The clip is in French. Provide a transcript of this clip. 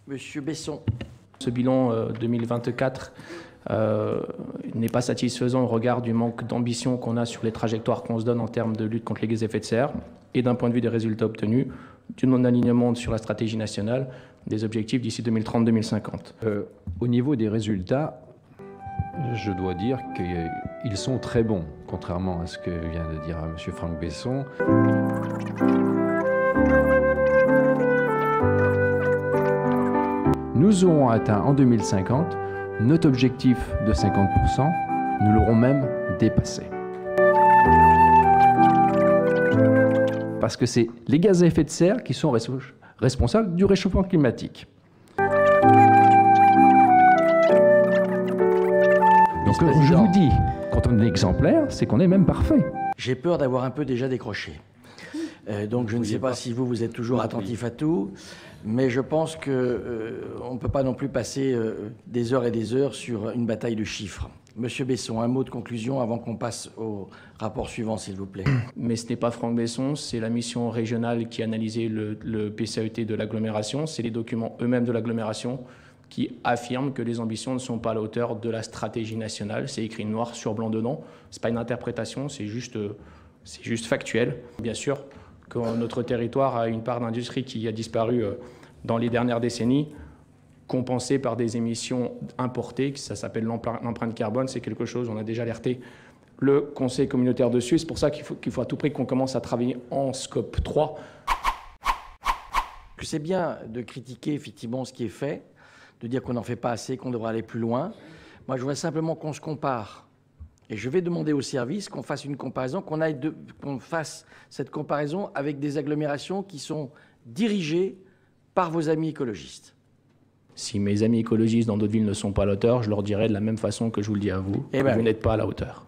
Monsieur Besson. Ce bilan 2024 n'est pas satisfaisant au regard du manque d'ambition qu'on a sur les trajectoires qu'on se donne en termes de lutte contre les gaz à effet de serre et d'un point de vue des résultats obtenus, du non-alignement sur la stratégie nationale des objectifs d'ici 2030-2050. Au niveau des résultats, je dois dire qu'ils sont très bons, contrairement à ce que vient de dire M. Franck Besson. Nous aurons atteint en 2050 notre objectif de 50%, nous l'aurons même dépassé. Parce que c'est les gaz à effet de serre qui sont responsables du réchauffement climatique. Donc je vous dis, quand on est exemplaire, c'est qu'on est même parfait. J'ai peur d'avoir un peu déjà décroché. Donc je ne sais pas si vous êtes toujours attentif à tout, mais je pense qu'on ne peut pas non plus passer des heures et des heures sur une bataille de chiffres. Monsieur Besson, un mot de conclusion avant qu'on passe au rapport suivant, s'il vous plaît. Mais ce n'est pas Franck Besson, c'est la mission régionale qui a analysé le PCAET de l'agglomération, c'est les documents eux-mêmes de l'agglomération qui affirment que les ambitions ne sont pas à la hauteur de la stratégie nationale. C'est écrit noir sur blanc dedans, ce n'est pas une interprétation, c'est juste factuel. Bien sûr que notre territoire a une part d'industrie qui a disparu dans les dernières décennies, compensée par des émissions importées, ça s'appelle l'empreinte carbone, c'est quelque chose, on a déjà alerté le Conseil communautaire dessus, c'est pour ça qu'il faut à tout prix qu'on commence à travailler en scope 3. C'est bien de critiquer effectivement ce qui est fait, de dire qu'on n'en fait pas assez, qu'on devrait aller plus loin. Moi, je voudrais simplement qu'on se compare. Et je vais demander au service qu'on fasse une comparaison, qu'on fasse cette comparaison avec des agglomérations qui sont dirigées par vos amis écologistes. Si mes amis écologistes dans d'autres villes ne sont pas à la hauteur, je leur dirai de la même façon que je vous le dis à vous, vous n'êtes pas à la hauteur.